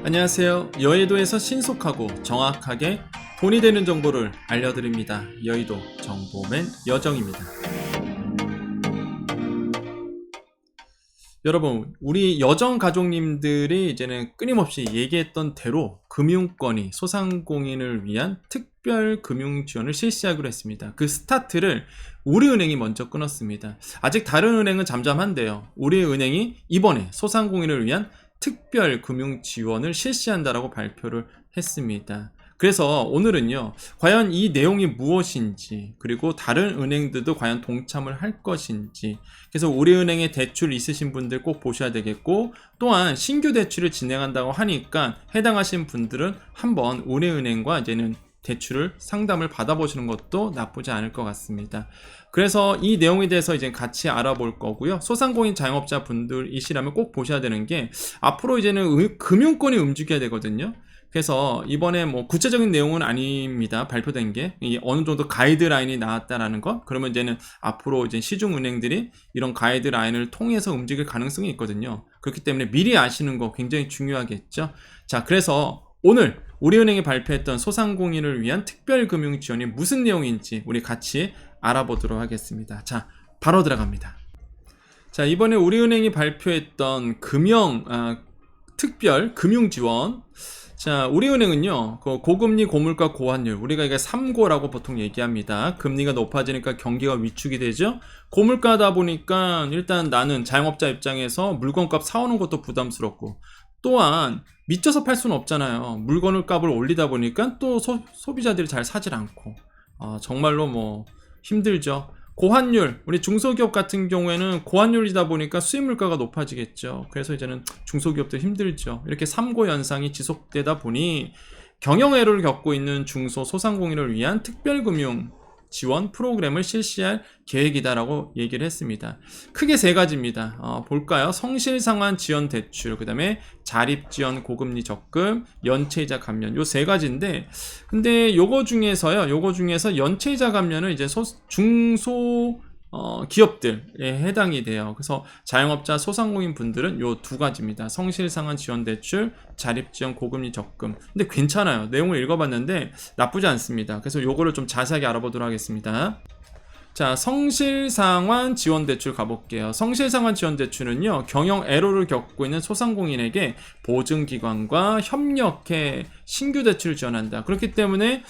안녕하세요. 여의도에서 신속하고 정확하게 돈이 되는 정보를 알려드립니다. 여의도 정보맨 여정입니다. 여러분, 우리 여정 가족님들이 이제는 끊임없이 얘기했던 대로 금융권이 소상공인을 위한 특별 금융 지원을 실시하기로 했습니다. 그 스타트를 우리은행이 먼저 끊었습니다. 아직 다른 은행은 잠잠한데요. 우리은행이 이번에 소상공인을 위한 특별 금융 지원을 실시한다라고 발표를 했습니다. 그래서 오늘은요, 과연 이 내용이 무엇인지, 그리고 다른 은행들도 과연 동참을 할 것인지, 그래서 우리은행에 대출 있으신 분들 꼭 보셔야 되겠고, 또한 신규 대출을 진행한다고 하니까 해당하신 분들은 한번 우리은행과 이제는 대출을 상담을 받아보시는 것도 나쁘지 않을 것 같습니다. 그래서 이 내용에 대해서 이제 같이 알아볼 거고요. 소상공인 자영업자 분들이시라면 꼭 보셔야 되는 게, 앞으로 이제는 금융권이 움직여야 되거든요. 그래서 이번에 뭐 구체적인 내용은 아닙니다. 발표된 게 어느 정도 가이드라인이 나왔다라는 거. 그러면 이제는 앞으로 이제 시중은행들이 이런 가이드라인을 통해서 움직일 가능성이 있거든요. 그렇기 때문에 미리 아시는 거 굉장히 중요하겠죠. 자, 그래서 오늘 우리은행이 발표했던 소상공인을 위한 특별금융 지원이 무슨 내용인지 우리 같이 알아보도록 하겠습니다. 자, 바로 들어갑니다. 자, 이번에 우리은행이 발표했던 특별 금융 지원. 자, 우리은행은요, 고금리, 고물가, 고환율, 우리가 이게 3고라고 보통 얘기합니다. 금리가 높아지니까 경기가 위축이 되죠. 고물가다 보니까 일단 나는 자영업자 입장에서 물건값 사오는 것도 부담스럽고, 또한 미쳐서 팔 수는 없잖아요. 물건을 값을 올리다 보니까 또 소비자들이 잘 사질 않고, 정말로 뭐 힘들죠. 고환율, 우리 중소기업 같은 경우에는 고환율이다 보니까 수입 물가가 높아지겠죠. 그래서 이제는 중소기업도 힘들죠. 이렇게 3고 현상이 지속되다 보니 경영애로를 겪고 있는 중소소상공인을 위한 특별금융 지원 프로그램을 실시할 계획이다라고 얘기를 했습니다. 크게 세 가지입니다. 볼까요? 성실상환 지원 대출, 그 다음에 자립지원 고금리 적금, 연체이자 감면, 요 세 가지인데, 근데 요거 중에서 연체이자 감면은 이제 중소 기업들에 해당이 돼요. 그래서 자영업자 소상공인 분들은 요 두 가지입니다. 성실상환 지원 대출, 자립지원 고금리 적금. 근데 괜찮아요. 내용을 읽어봤는데 나쁘지 않습니다. 그래서 요거를 좀 자세하게 알아보도록 하겠습니다. 자, 성실상환 지원대출 가볼게요. 성실상환 지원대출은요, 경영 애로를 겪고 있는 소상공인에게 보증기관과 협력해 신규 대출을 지원한다. 그렇기 때문에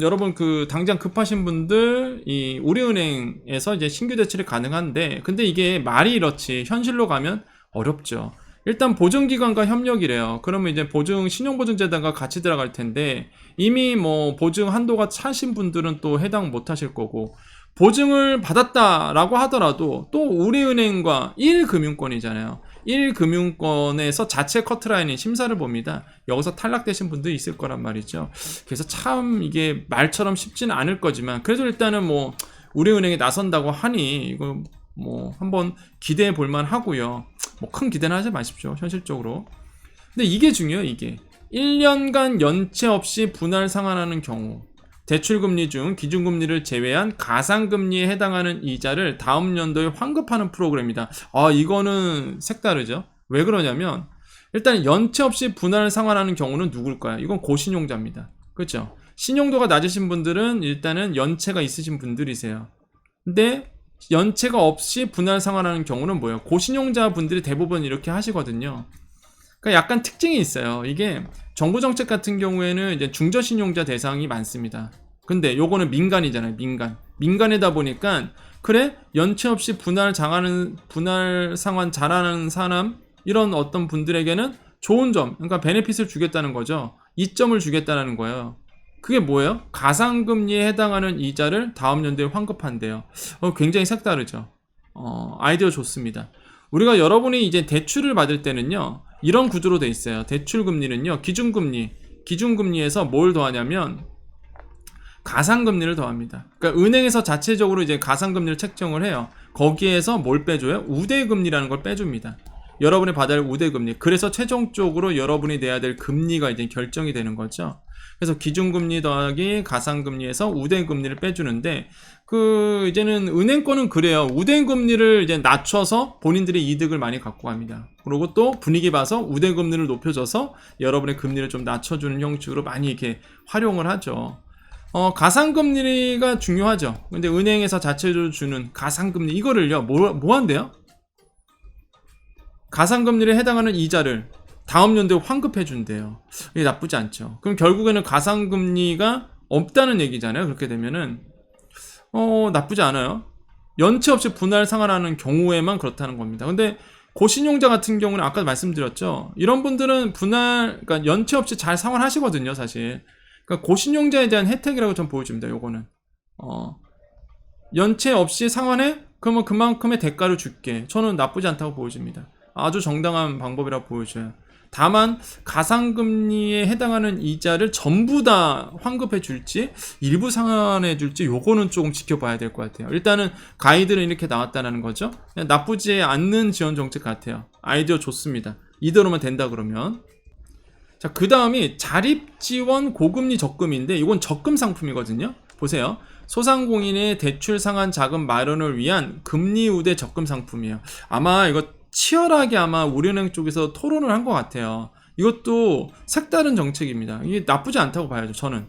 여러분 당장 급하신 분들 이 우리은행에서 이제 신규 대출이 가능한데, 근데 이게 말이 이렇지 현실로 가면 어렵죠. 일단 보증기관과 협력이래요. 그러면 이제 신용보증재단과 같이 들어갈 텐데, 이미 뭐 보증 한도가 차신 분들은 또 해당 못 하실 거고, 보증을 받았다라고 하더라도 또 우리은행과 1금융권이잖아요. 1금융권에서 자체 커트라인인 심사를 봅니다. 여기서 탈락되신 분도 있을 거란 말이죠. 그래서 참 이게 말처럼 쉽지는 않을 거지만, 그래도 일단은 뭐 우리은행에 나선다고 하니 이거 뭐 한번 기대해 볼만 하고요. 뭐 큰 기대는 하지 마십시오, 현실적으로. 근데 이게 중요해요. 이게 1년간 연체 없이 분할 상환하는 경우, 대출금리 중 기준금리를 제외한 가상금리에 해당하는 이자를 다음 연도에 환급하는 프로그램이다. 이거는 색다르죠. 왜 그러냐면, 일단 연체 없이 분할 상환하는 경우는 누굴까요? 이건 고신용자입니다. 그렇죠? 신용도가 낮으신 분들은 일단은 연체가 있으신 분들이세요. 근데 연체가 없이 분할 상환하는 경우는 뭐예요? 고신용자 분들이 대부분 이렇게 하시거든요. 그러니까 약간 특징이 있어요. 이게 정부 정책 같은 경우에는 이제 중저신용자 대상이 많습니다. 근데 요거는 민간이잖아요. 민간이다 보니까, 그래, 연체 없이 분할 상환 잘하는 사람, 이런 어떤 분들에게는 좋은 점, 그러니까 베네핏을 주겠다는 거죠. 이점을 주겠다는 거예요. 그게 뭐예요? 가상금리에 해당하는 이자를 다음 연도에 환급한대요. 굉장히 색다르죠. 아이디어 좋습니다. 우리가 여러분이 이제 대출을 받을 때는요, 이런 구조로 돼 있어요. 대출 금리는요, 기준금리에서 뭘 더하냐면 가상금리를 더합니다. 그러니까 은행에서 자체적으로 이제 가상금리를 책정을 해요. 거기에서 뭘 빼줘요? 우대금리라는 걸 빼줍니다. 여러분이 받아야 할 우대금리. 그래서 최종적으로 여러분이 내야 될 금리가 이제 결정이 되는 거죠. 그래서 기준금리 더하기 가상금리에서 우대금리를 빼주는데, 이제는 은행권은 그래요. 우대금리를 이제 낮춰서 본인들의 이득을 많이 갖고 갑니다. 그리고 또 분위기 봐서 우대금리를 높여줘서 여러분의 금리를 좀 낮춰주는 형식으로 많이 이렇게 활용을 하죠. 가상금리가 중요하죠. 근데 은행에서 자체적으로 주는 가상금리, 이거를요, 뭐 한대요? 가상금리에 해당하는 이자를 다음 연도에 환급해 준대요. 이게 나쁘지 않죠. 그럼 결국에는 가상금리가 없다는 얘기잖아요. 그렇게 되면은 나쁘지 않아요. 연체 없이 분할 상환하는 경우에만 그렇다는 겁니다. 근데 고신용자 같은 경우는 아까 말씀드렸죠. 이런 분들은 그러니까 연체 없이 잘 상환하시거든요, 사실. 그러니까 고신용자에 대한 혜택이라고 좀 보여줍니다. 요거는 연체 없이 상환해? 그러면 그만큼의 대가를 줄게. 저는 나쁘지 않다고 보여집니다. 아주 정당한 방법이라고 보여줘요. 다만 가상금리에 해당하는 이자를 전부 다 환급해 줄지 일부 상환해 줄지 요거는 조금 지켜봐야 될 것 같아요. 일단은 가이드는 이렇게 나왔다는 거죠. 그냥 나쁘지 않는 지원 정책 같아요. 아이디어 좋습니다. 이대로만 된다 그러면. 자, 그 다음이 자립지원 고금리 적금인데 이건 적금 상품이거든요. 보세요. 소상공인의 대출 상환 자금 마련을 위한 금리 우대 적금 상품이에요. 아마 이거 치열하게 아마 우리은행 쪽에서 토론을 한 것 같아요. 이것도 색다른 정책입니다. 이게 나쁘지 않다고 봐야죠. 저는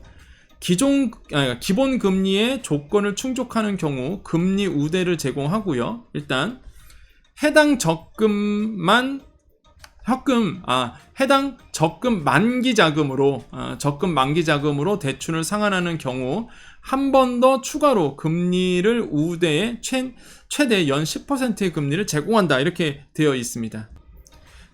기본 금리의 조건을 충족하는 경우 금리 우대를 제공하고요. 일단 해당 적금 만기 자금으로 대출을 상환하는 경우 한 번 더 추가로 금리를 우대해 최대 연 10%의 금리를 제공한다, 이렇게 되어 있습니다.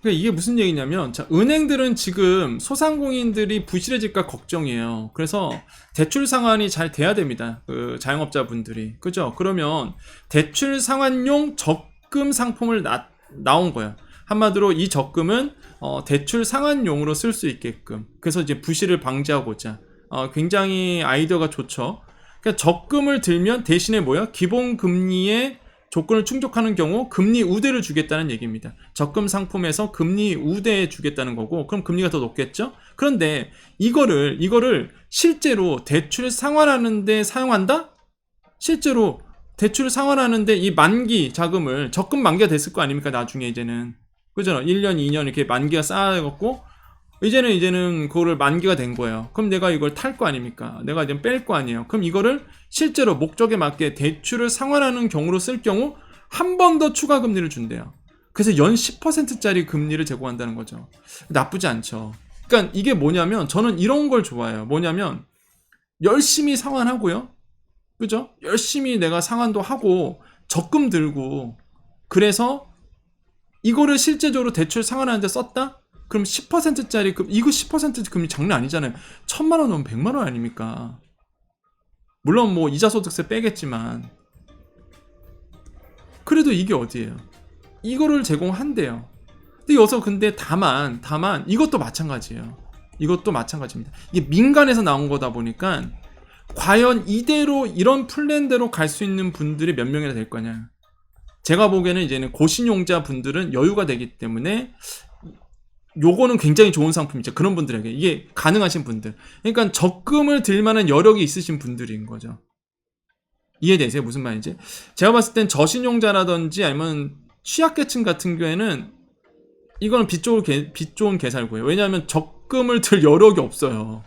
그러니까 이게 무슨 얘기냐면, 자, 은행들은 지금 소상공인들이 부실해질까 걱정이에요. 그래서 대출 상환이 잘 돼야 됩니다. 자영업자분들이. 그죠? 그러면 대출 상환용 적금 상품을 나온 거예요. 한마디로 이 적금은 대출 상환용으로 쓸 수 있게끔. 그래서 이제 부실을 방지하고자 굉장히 아이디어가 좋죠. 그러니까 적금을 들면 대신에 뭐야? 기본 금리의 조건을 충족하는 경우 금리 우대를 주겠다는 얘기입니다. 적금 상품에서 금리 우대 주겠다는 거고, 그럼 금리가 더 높겠죠? 그런데 이거를 실제로 대출 상환하는데 사용한다? 실제로 대출 상환하는데 이 만기 자금을, 적금 만기가 됐을 거 아닙니까? 나중에 이제는. 그죠? 1년, 2년 이렇게 만기가 쌓여갖고 이제는 그거를 만기가 된 거예요. 그럼 내가 이걸 탈 거 아닙니까? 내가 이제 뺄 거 아니에요. 그럼 이거를 실제로 목적에 맞게 대출을 상환하는 경우로 쓸 경우 한 번 더 추가 금리를 준대요. 그래서 연 10%짜리 금리를 제공한다는 거죠. 나쁘지 않죠. 그러니까 이게 뭐냐면, 저는 이런 걸 좋아해요. 뭐냐면 열심히 상환하고요. 그죠? 열심히 내가 상환도 하고 적금 들고, 그래서 이거를 실제적으로 대출 상환하는데 썼다? 그럼 10%짜리 이거 10% 금리 장난 아니잖아요. 1,000만 원 넣으면 100만 원 아닙니까? 물론 뭐 이자소득세 빼겠지만, 그래도 이게 어디예요? 이거를 제공한대요. 근데 다만 이것도 마찬가지예요. 이것도 마찬가지입니다. 이게 민간에서 나온 거다 보니까 과연 이대로 이런 플랜대로 갈 수 있는 분들이 몇 명이나 될 거냐? 제가 보기에는 이제는 고신용자 분들은 여유가 되기 때문에 요거는 굉장히 좋은 상품이죠. 그런 분들에게 이게 가능하신 분들, 그러니까 적금을 들 만한 여력이 있으신 분들인 거죠. 이해되세요? 무슨 말인지? 제가 봤을 땐 저신용자라든지 아니면 취약계층 같은 경우에는 이거는 빛 좋은 개살구예요. 왜냐하면 적금을 들 여력이 없어요.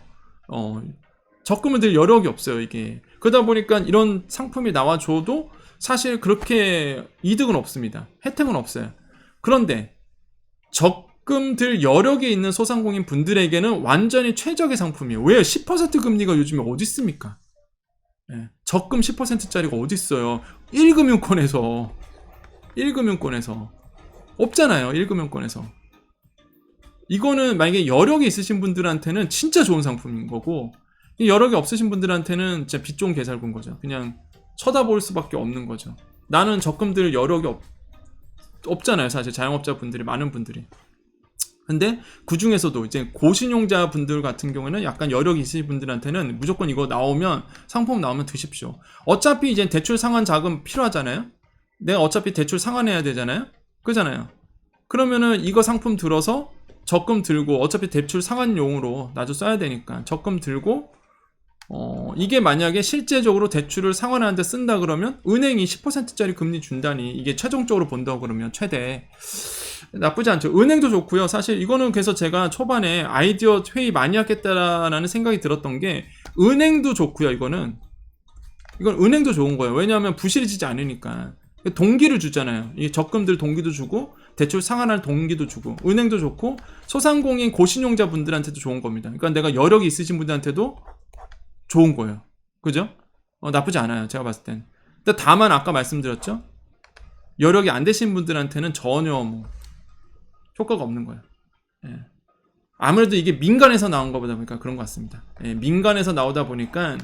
적금을 들 여력이 없어요, 이게. 그러다 보니까 이런 상품이 나와줘도 사실 그렇게 이득은 없습니다. 혜택은 없어요. 그런데 적금 들 여력이 있는 소상공인 분들에게는 완전히 최적의 상품이에요. 왜요? 10% 금리가 요즘에 어디 있습니까? 네. 적금 10%짜리가 어디 있어요? 1금융권에서 없잖아요. 1금융권에서. 이거는 만약에 여력이 있으신 분들한테는 진짜 좋은 상품인 거고, 여력이 없으신 분들한테는 진짜 빛 좋은 개살군 거죠. 그냥 쳐다볼 수밖에 없는 거죠. 나는 적금 들 여력이 없잖아요. 사실 자영업자 분들이, 많은 분들이. 근데 그 중에서도 이제 고신용자 분들 같은 경우에는 약간 여력이 있으신 분들한테는 무조건 이거 상품 나오면 드십시오. 어차피 이제 대출 상환 자금 필요하잖아요. 내가 어차피 대출 상환해야 되잖아요. 그잖아요. 그러면은 이거 상품 들어서 적금 들고 어차피 대출 상환용으로 나도 써야 되니까 적금 들고 이게 만약에 실제적으로 대출을 상환하는데 쓴다 그러면 은행이 10%짜리 금리 준다니 이게 최종적으로 본다고 그러면 최대 나쁘지 않죠. 은행도 좋고요. 사실 이거는 그래서 제가 초반에 아이디어 회의 많이 하겠다라는 생각이 들었던 게 은행도 좋고요. 이건 은행도 좋은 거예요. 왜냐하면 부실해지지 않으니까 동기를 주잖아요. 이 적금들 동기도 주고 대출 상환할 동기도 주고 은행도 좋고 소상공인 고신용자 분들한테도 좋은 겁니다. 그러니까 내가 여력이 있으신 분들한테도 좋은 거예요. 그죠? 나쁘지 않아요. 제가 봤을 땐. 근데 다만 아까 말씀드렸죠? 여력이 안 되신 분들한테는 전혀 뭐 효과가 없는 거예요. 예. 아무래도 이게 민간에서 나온 거보다 보니까 그런 것 같습니다. 예, 민간에서 나오다 보니까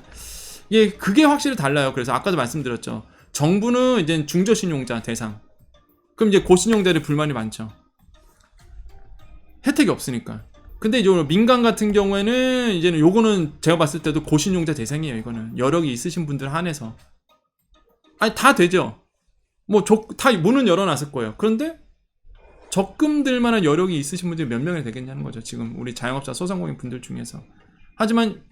그게 확실히 달라요. 그래서 아까도 말씀드렸죠. 정부는 이제 중저신용자 대상. 그럼 이제 고신용자들이 불만이 많죠. 혜택이 없으니까. 근데 이제 민간 같은 경우에는 이제는 요거는 제가 봤을 때도 고신용자 대상이에요. 이거는 여력이 있으신 분들 한해서. 아니 다 되죠. 뭐 다 문은 열어놨을 거예요. 그런데 적금 들 만한 여력이 있으신 분들이 몇 명이 되겠냐는 거죠. 지금 우리 자영업자 소상공인 분들 중에서. 하지만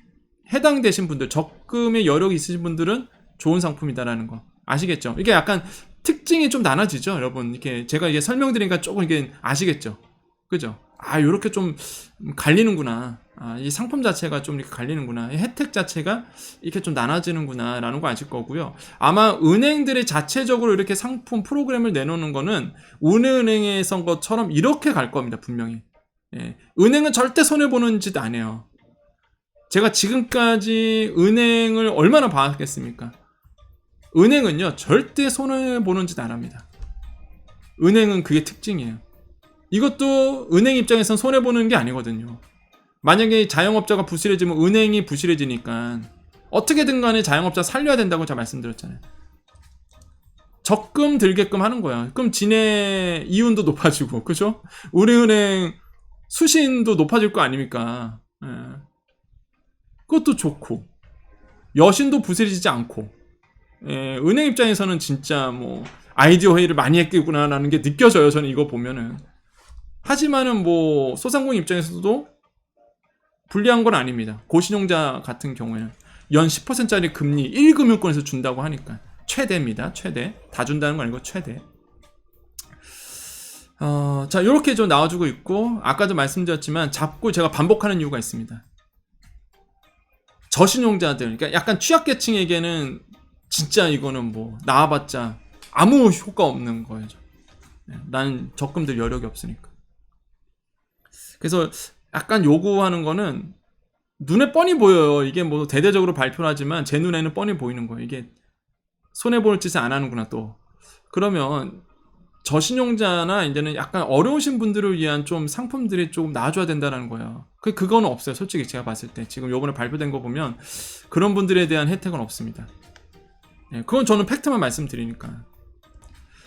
해당되신 분들, 적금의 여력이 있으신 분들은 좋은 상품이다라는 거 아시겠죠? 이게 약간 특징이 좀 나눠지죠, 여러분. 이렇게 제가 이게 설명드리니까 조금 이게 아시겠죠? 그죠? 요렇게 좀 갈리는구나. 이 상품 자체가 좀 이렇게 갈리는구나. 이 혜택 자체가 이렇게 좀 나눠지는구나. 라는 거 아실 거고요. 아마 은행들이 자체적으로 이렇게 상품 프로그램을 내놓는 거는 은행에서 것처럼 이렇게 갈 겁니다. 분명히. 예. 은행은 절대 손해보는 짓 안 해요. 제가 지금까지 은행을 얼마나 봐왔겠습니까? 은행은요, 절대 손해보는 짓 안 합니다. 은행은 그게 특징이에요. 이것도 은행 입장에선 손해보는 게 아니거든요. 만약에 자영업자가 부실해지면 은행이 부실해지니까 어떻게든 간에 자영업자 살려야 된다고 제가 말씀드렸잖아요. 적금 들게끔 하는 거야. 그럼 지네 이윤도 높아지고, 그죠? 우리은행 수신도 높아질 거 아닙니까? 예. 그것도 좋고 여신도 부실해지지 않고 은행 입장에서는 진짜 뭐 아이디어 회의를 많이 했겠구나라는 게 느껴져요. 저는 이거 보면은. 하지만은 뭐 소상공인 입장에서도 불리한 건 아닙니다. 고신용자 같은 경우에는 연 10%짜리 금리 1금융권에서 준다고 하니까 최대입니다. 최대. 다 준다는 건 아니고 최대. 자, 요렇게 좀 나와주고 있고 아까도 말씀드렸지만 자꾸 제가 반복하는 이유가 있습니다. 저신용자들, 그러니까 약간 취약계층에게는 진짜 이거는 뭐 나와봤자 아무 효과 없는 거예요. 난 적금들 여력이 없으니까. 그래서 약간 요구하는 거는 눈에 뻔히 보여요. 이게 뭐 대대적으로 발표를 하지만 제 눈에는 뻔히 보이는 거예요. 이게 손해볼 짓을 안 하는구나 또. 그러면 저신용자나 이제는 약간 어려우신 분들을 위한 좀 상품들이 조금 나와줘야 된다는 거예요. 그건 없어요. 솔직히 제가 봤을 때 지금 요번에 발표된 거 보면 그런 분들에 대한 혜택은 없습니다. 그건 저는 팩트만 말씀드리니까.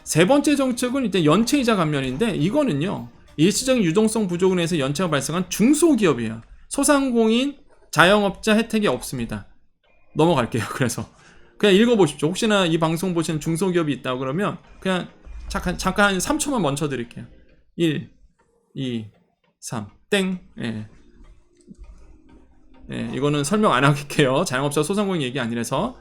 세 번째 정책은 이제 연체이자 감면인데 이거는요, 일시적인 유동성 부족으로 인해서 연체가 발생한 중소기업이에요. 소상공인 자영업자 혜택이 없습니다. 넘어갈게요. 그래서 그냥 읽어보십시오. 혹시나 이 방송 보시는 중소기업이 있다고 그러면 그냥 잠깐 한 3초만 멈춰 드릴게요. 1, 2, 3, 땡. 이거는 설명 안 할게요. 자영업자 소상공인 얘기 아니라서.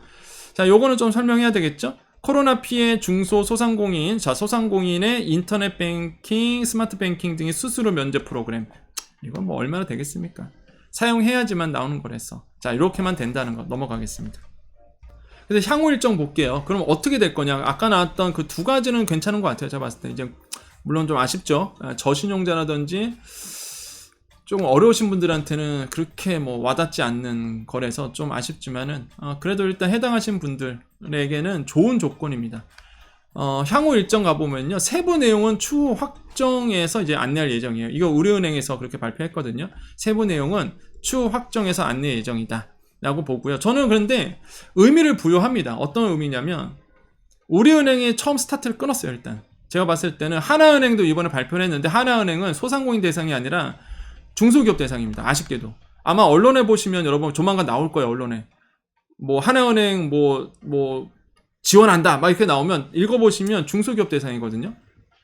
자, 요거는 좀 설명해야 되겠죠? 코로나 피해 중소 소상공인, 자, 소상공인의 인터넷 뱅킹, 스마트 뱅킹 등의 수수료 면제 프로그램. 이건 뭐 얼마나 되겠습니까? 사용해야지만 나오는 거라서. 자, 이렇게만 된다는 거 넘어가겠습니다. 근데 향후 일정 볼게요. 그럼 어떻게 될 거냐? 아까 나왔던 그 두 가지는 괜찮은 것 같아요. 제가 봤을 때. 이제 물론 좀 아쉽죠. 저신용자라든지 좀 어려우신 분들한테는 그렇게 뭐 와닿지 않는 거라서 좀 아쉽지만은 그래도 일단 해당하신 분들에게는 좋은 조건입니다. 향후 일정 가보면요, 세부 내용은 추후 확정해서 이제 안내할 예정이에요. 이거 우리은행에서 그렇게 발표했거든요. 세부 내용은 추후 확정해서 안내 예정이다 라고 보고요. 저는 그런데 의미를 부여합니다. 어떤 의미냐면 우리은행이 처음 스타트를 끊었어요. 일단 제가 봤을 때는 하나은행도 이번에 발표를 했는데 하나은행은 소상공인 대상이 아니라 중소기업 대상입니다. 아쉽게도. 아마 언론에 보시면 여러분 조만간 나올 거예요. 언론에 뭐 하나은행 뭐 지원한다 막 이렇게 나오면 읽어보시면 중소기업 대상이거든요.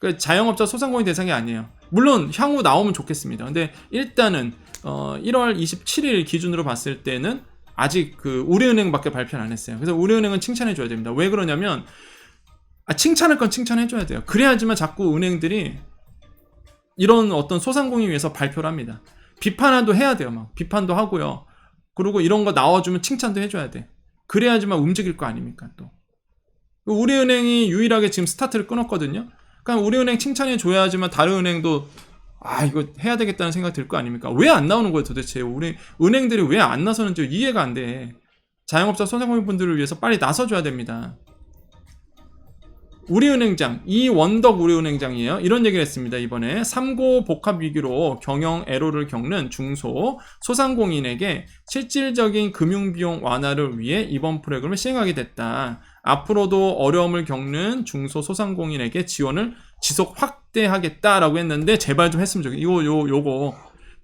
그 자영업자 소상공인 대상이 아니에요. 물론 향후 나오면 좋겠습니다. 근데 일단은 1월 27일 기준으로 봤을 때는 아직 그 우리은행밖에 발표를 안 했어요. 그래서 우리은행은 칭찬해줘야 됩니다. 왜 그러냐면 칭찬할 건 칭찬해줘야 돼요. 그래야지만 자꾸 은행들이 이런 어떤 소상공인 위해서 발표를 합니다. 비판도 해야 돼요. 막 비판도 하고요. 그리고 이런 거 나와주면 칭찬도 해줘야 돼. 그래야지만 움직일 거 아닙니까 또. 우리은행이 유일하게 지금 스타트를 끊었거든요. 그러니까 우리은행 칭찬해줘야지만 다른 은행도 이거 해야 되겠다는 생각 들 거 아닙니까? 왜 안 나오는 거예요 도대체? 우리 은행들이 왜 안 나서는지 이해가 안 돼. 자영업자 소상공인 분들을 위해서 빨리 나서줘야 됩니다. 우리은행장, 이원덕 우리은행장이에요. 이런 얘기를 했습니다. 이번에 3고 복합 위기로 경영 애로를 겪는 중소 소상공인에게 실질적인 금융비용 완화를 위해 이번 프로그램을 시행하게 됐다. 앞으로도 어려움을 겪는 중소 소상공인에게 지원을 지속 확대하겠다라고 했는데 제발 좀 했으면 좋겠어요. 요거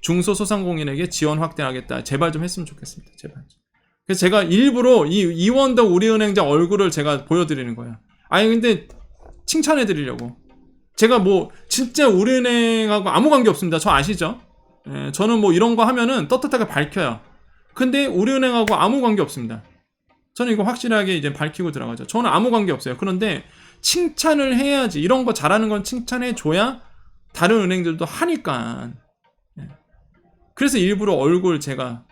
중소 소상공인에게 지원 확대하겠다. 제발 좀 했으면 좋겠습니다. 제발. 그래서 제가 일부러 이원덕 우리은행장 얼굴을 제가 보여드리는 거예요. 근데 칭찬해 드리려고. 제가 뭐 진짜 우리은행하고 아무 관계 없습니다. 저 아시죠? 저는 뭐 이런 거 하면은 떳떳하게 밝혀요. 근데 우리은행하고 아무 관계 없습니다. 저는 이거 확실하게 이제 밝히고 들어가죠. 저는 아무 관계 없어요. 그런데 칭찬을 해야지. 이런 거 잘하는 건 칭찬해 줘야 다른 은행들도 하니까. 그래서 일부러 얼굴 제가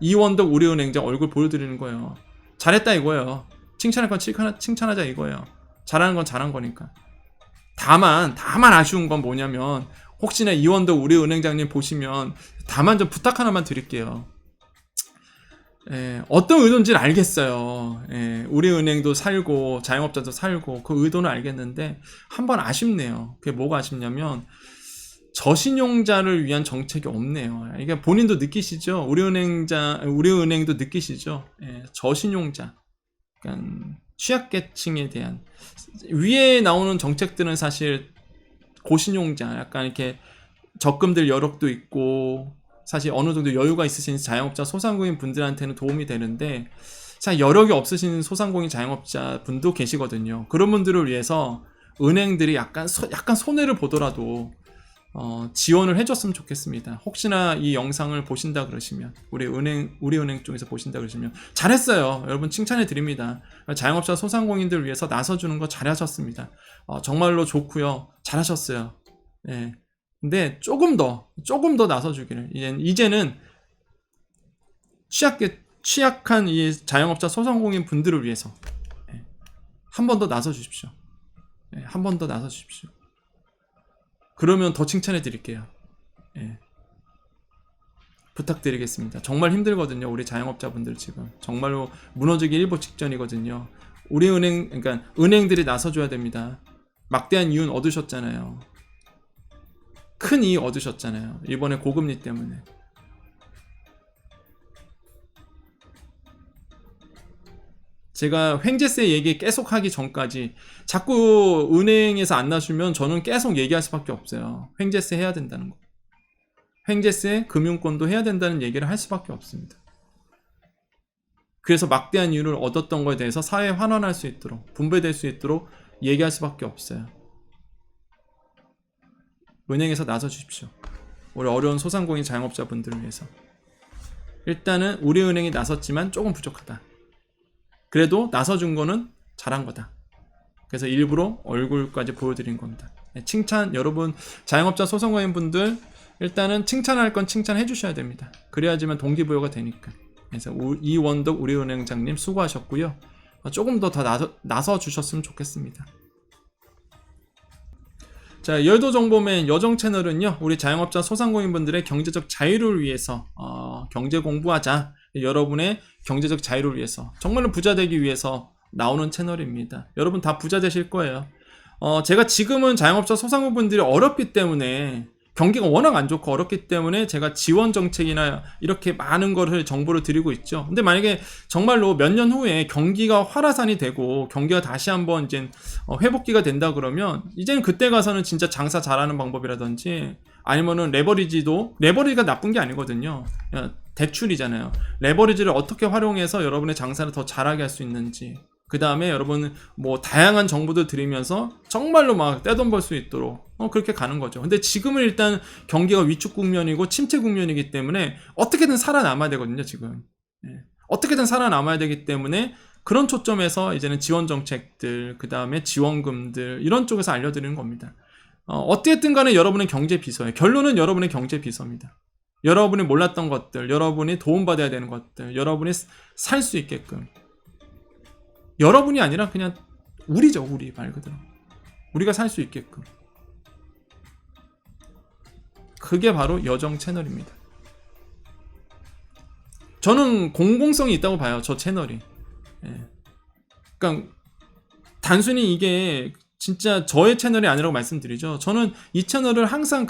이원덕 우리은행장 얼굴 보여드리는 거예요. 잘했다 이거예요. 칭찬할 건 칭찬하자 이거예요. 잘하는 건 잘한 거니까. 다만 아쉬운 건 뭐냐면 혹시나 이원덕 우리은행장님 보시면 다만 좀 부탁 하나만 드릴게요. 어떤 의도인지는 알겠어요. 우리은행도 살고 자영업자도 살고 그 의도는 알겠는데 한번 아쉽네요. 그게 뭐가 아쉽냐면 저신용자를 위한 정책이 없네요. 이게 본인도 느끼시죠? 우리은행도 느끼시죠? 저신용자. 약간 취약계층에 대한 위에 나오는 정책들은 사실 고신용자 약간 이렇게 적금들 여력도 있고 사실 어느 정도 여유가 있으신 자영업자 소상공인 분들한테는 도움이 되는데 사실 여력이 없으신 소상공인 자영업자 분도 계시거든요. 그런 분들을 위해서 은행들이 약간 손해를 보더라도 지원을 해줬으면 좋겠습니다. 혹시나 이 영상을 보신다 그러시면 우리 은행 쪽에서 보신다 그러시면 잘했어요. 여러분 칭찬해 드립니다. 자영업자 소상공인들 위해서 나서주는 거 잘하셨습니다. 정말로 좋고요. 잘하셨어요. 근데 조금 더 나서주기를 이제는 취약한 이 자영업자 소상공인 분들을 위해서 한 번 더 나서주십시오. 한 번 더 나서주십시오. 그러면 더 칭찬해 드릴게요. 부탁드리겠습니다. 정말 힘들거든요. 우리 자영업자분들 지금 정말로 무너지기 일보 직전이거든요. 우리 그러니까 은행들이 나서줘야 됩니다. 막대한 이윤 얻으셨잖아요. 큰 이익 얻으셨잖아요. 이번에 고금리 때문에. 제가 횡재세 얘기 계속 하기 전까지 자꾸 은행에서 안 나주면 저는 계속 얘기할 수밖에 없어요. 횡재세 해야 된다는 거. 횡재세, 금융권도 해야 된다는 얘기를 할 수밖에 없습니다. 그래서 막대한 이윤을 얻었던 거에 대해서 사회에 환원할 수 있도록, 분배될 수 있도록 얘기할 수밖에 없어요. 은행에서 나서 주십시오. 우리 어려운 소상공인 자영업자분들을 위해서. 일단은 우리 은행이 나섰지만 조금 부족하다. 그래도 나서준 거는 잘한 거다. 그래서 일부러 얼굴까지 보여드린 겁니다. 칭찬, 여러분 자영업자 소상공인 분들 일단은 칭찬할 건 칭찬해 주셔야 됩니다. 그래야지만 동기부여가 되니까. 그래서 이원덕 우리은행장님 수고하셨고요. 조금 더 나서 주셨으면 좋겠습니다. 자, 열도정보맨 여정 채널은요, 우리 자영업자 소상공인 분들의 경제적 자유를 위해서 경제 공부하자. 여러분의 경제적 자유를 위해서, 정말로 부자 되기 위해서 나오는 채널입니다. 여러분 다 부자 되실 거예요. 제가 지금은 자영업자 소상공인 분들이 어렵기 때문에, 경기가 워낙 안 좋고 어렵기 때문에 제가 지원 정책이나 이렇게 많은 거를 정보를 드리고 있죠. 근데 만약에 정말로 몇 년 후에 경기가 활화산이 되고 경기가 다시 한번 이제 회복기가 된다 그러면 이제는 그때 가서는 진짜 장사 잘하는 방법이라든지 아니면은 레버리지가 나쁜 게 아니거든요. 대출이잖아요. 레버리지를 어떻게 활용해서 여러분의 장사를 더 잘하게 할 수 있는지, 그 다음에 여러분 뭐 다양한 정보들 드리면서 정말로 막 떼돈 벌 수 있도록 그렇게 가는 거죠. 근데 지금은 일단 경기가 위축 국면이고 침체 국면이기 때문에 어떻게든 살아남아야 되거든요, 지금. 예. 어떻게든 살아남아야 되기 때문에 그런 초점에서 이제는 지원 정책들, 그 다음에 지원금들 이런 쪽에서 알려드리는 겁니다. 어쨌든 간에 여러분의 경제 비서예요. 결론은 여러분의 경제 비서입니다. 여러분이 몰랐던 것들, 여러분이 도움받아야 되는 것들, 여러분이 살 수 있게끔. 여러분이 아니라 그냥 우리죠, 우리 말 그대로. 우리가 살 수 있게끔. 그게 바로 여정 채널입니다. 저는 공공성이 있다고 봐요, 저 채널이. 예. 그러니까 단순히 이게 진짜 저의 채널이 아니라고 말씀드리죠. 저는 이 채널을 항상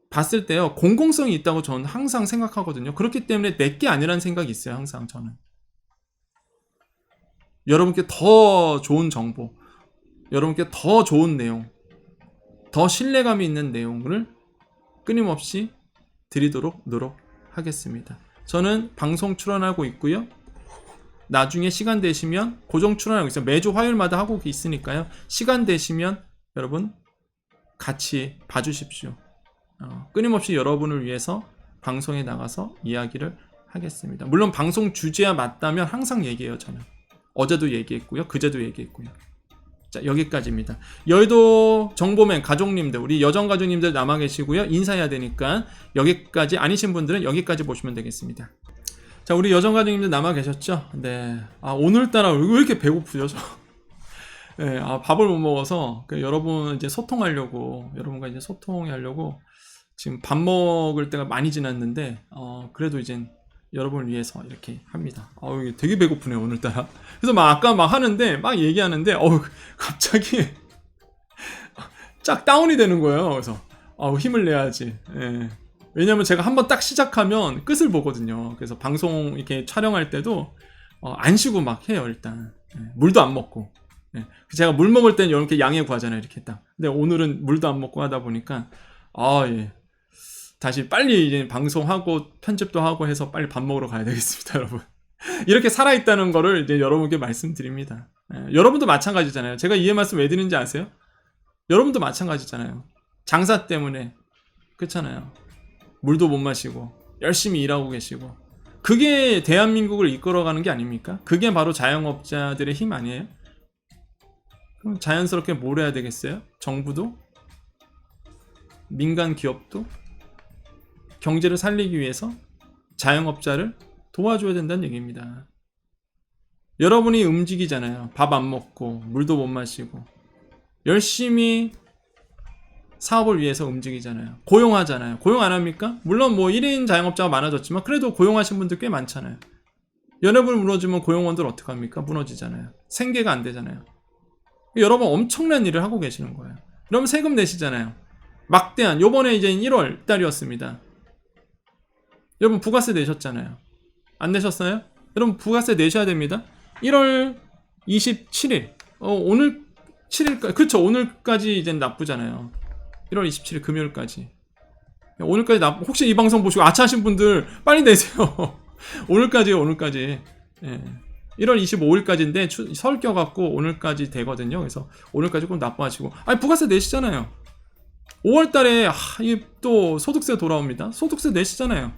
봤을 때요, 공공성이 있다고 저는 항상 생각하거든요. 그렇기 때문에 내게 아니라는 생각이 있어요, 항상 저는. 여러분께 더 좋은 정보, 여러분께 더 좋은 내용, 더 신뢰감이 있는 내용을 끊임없이 드리도록 노력하겠습니다. 저는 방송 출연하고 있고요. 나중에 시간 되시면 고정 출연하고 있어요. 매주 화요일마다 하고 있으니까요. 시간 되시면 여러분 같이 봐주십시오. 끊임없이 여러분을 위해서 방송에 나가서 이야기를 하겠습니다. 물론 방송 주제와 맞다면 항상 얘기해요, 저는. 어제도 얘기했고요. 그제도 얘기했고요. 자, 여기까지입니다. 여의도 정보맨 가족님들, 우리 여정 가족님들 남아 계시고요. 인사해야 되니까 여기까지 아니신 분들은 여기까지 보시면 되겠습니다. 자, 우리 여정 가족님들 남아 계셨죠? 네. 오늘따라 왜 이렇게 배고프죠, 저? 네, 밥을 못 먹어서 여러분 이제 소통하려고, 여러분과 이제 소통하려고 지금 밥 먹을 때가 많이 지났는데, 그래도 이젠 여러분을 위해서 이렇게 합니다. 이게 되게 배고프네요, 오늘따라. 그래서 아까 하는데, 얘기하는데, 갑자기 쫙 다운이 되는 거예요. 그래서, 힘을 내야지. 예. 왜냐면 제가 한번 딱 시작하면 끝을 보거든요. 그래서 방송 이렇게 촬영할 때도, 안 쉬고 막 해요, 일단. 예. 물도 안 먹고. 예. 제가 물 먹을 때는 이렇게 양해 구하잖아요, 이렇게 딱. 근데 오늘은 물도 안 먹고 하다 보니까, 예. 다시 빨리 이제 방송하고 편집도 하고 해서 빨리 밥 먹으러 가야 되겠습니다, 여러분. 이렇게 살아있다는 거를 이제 여러분께 말씀드립니다. 여러분도 마찬가지잖아요. 제가 이 말씀 왜 드리는지 아세요? 여러분도 마찬가지잖아요. 장사 때문에. 그렇잖아요. 물도 못 마시고 열심히 일하고 계시고. 그게 대한민국을 이끌어가는 게 아닙니까? 그게 바로 자영업자들의 힘 아니에요? 그럼 자연스럽게 뭘 해야 되겠어요? 정부도? 민간 기업도? 경제를 살리기 위해서 자영업자를 도와줘야 된다는 얘기입니다. 여러분이 움직이잖아요. 밥 안 먹고 물도 못 마시고 열심히 사업을 위해서 움직이잖아요. 고용하잖아요. 고용 안 합니까? 물론 1인 자영업자가 많아졌지만 그래도 고용하신 분들 꽤 많잖아요. 연합을 무너지면 고용원들 어떡합니까? 무너지잖아요. 생계가 안 되잖아요. 여러분 엄청난 일을 하고 계시는 거예요. 그럼 세금 내시잖아요. 막대한, 요번에 이제 1월 달이었습니다. 여러분 부가세 내셨잖아요. 안 내셨어요? 여러분 부가세 내셔야 됩니다. 1월 27일 오늘 7일까지, 그쵸, 오늘까지 이제 납부잖아요. 1월 27일 금요일까지. 오늘까지 혹시 이 방송 보시고 아차하신 분들 빨리 내세요. 오늘까지요, 오늘까지. 예. 1월 25일까지인데 설 껴갖고 오늘까지 되거든요. 그래서 오늘까지 꼭 납부하시고. 부가세 내시잖아요. 5월달에 또 소득세 돌아옵니다. 소득세 내시잖아요.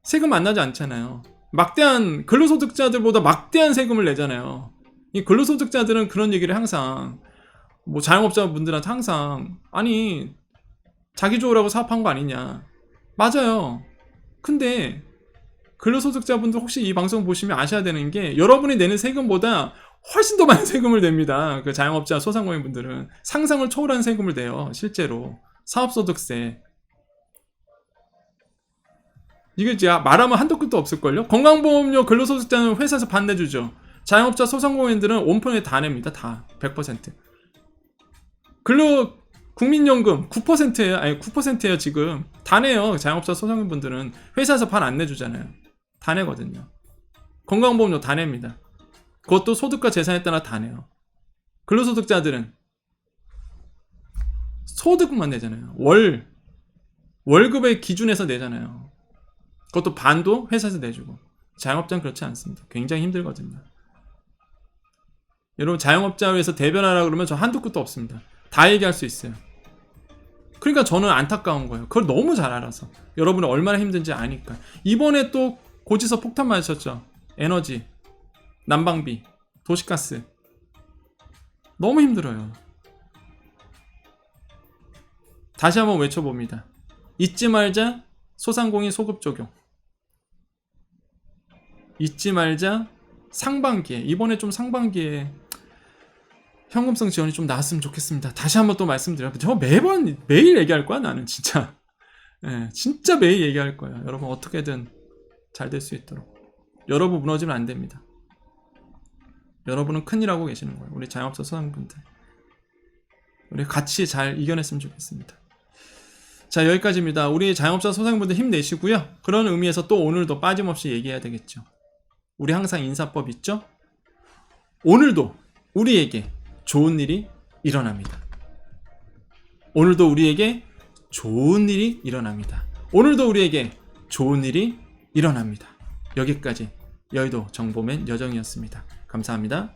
세금 안 나지 않잖아요. 막대한 근로소득자들보다 막대한 세금을 내잖아요. 이 근로소득자들은 그런 얘기를 항상 자영업자분들한테 항상 자기 좋으라고 사업한 거 아니냐. 맞아요. 근데 근로소득자분들 혹시 이 방송 보시면 아셔야 되는 게 여러분이 내는 세금보다 훨씬 더 많은 세금을 냅니다. 그 자영업자 소상공인분들은 상상을 초월한 세금을 내요. 실제로 사업소득세. 이게 제가 말하면 한도 끝도 없을걸요? 건강보험료 근로소득자는 회사에서 반 내주죠. 자영업자 소상공인들은 온편에 다 냅니다. 다 100%. 국민연금 9%예요. 9%예요 지금. 다 내요. 자영업자 소상공인분들은 회사에서 반 안 내주잖아요. 다 내거든요. 건강보험료 다 냅니다. 그것도 소득과 재산에 따라 다 내요. 근로소득자들은 소득만 내잖아요. 월급의 기준에서 내잖아요. 그것도 반도 회사에서 내주고. 자영업자는 그렇지 않습니다. 굉장히 힘들거든요. 여러분 자영업자회에서 대변하라 그러면 저 한두 끝도 없습니다. 다 얘기할 수 있어요. 그러니까 저는 안타까운 거예요. 그걸 너무 잘 알아서. 여러분이 얼마나 힘든지 아니까. 이번에 또 고지서 폭탄 맞으셨죠. 에너지, 난방비, 도시가스. 너무 힘들어요. 다시 한번 외쳐봅니다. 잊지 말자 소상공인 소급 적용. 잊지 말자 상반기에, 이번에 좀 상반기에 현금성 지원이 좀 나왔으면 좋겠습니다. 다시 한번 또 말씀드려요. 저 매일 얘기할 거야 나는 진짜. 진짜 매일 얘기할 거예요. 여러분 어떻게든 잘 될 수 있도록. 여러분 무너지면 안 됩니다. 여러분은 큰일 하고 계시는 거예요. 우리 자영업자 소상분들. 우리 같이 잘 이겨냈으면 좋겠습니다. 자, 여기까지입니다. 우리 자영업자 소상분들 힘내시고요. 그런 의미에서 또 오늘도 빠짐없이 얘기해야 되겠죠. 우리 항상 인사법 있죠? 오늘도 우리에게 좋은 일이 일어납니다. 오늘도 우리에게 좋은 일이 일어납니다. 오늘도 우리에게 좋은 일이 일어납니다. 여기까지 여의도 정보맨 여정이었습니다. 감사합니다.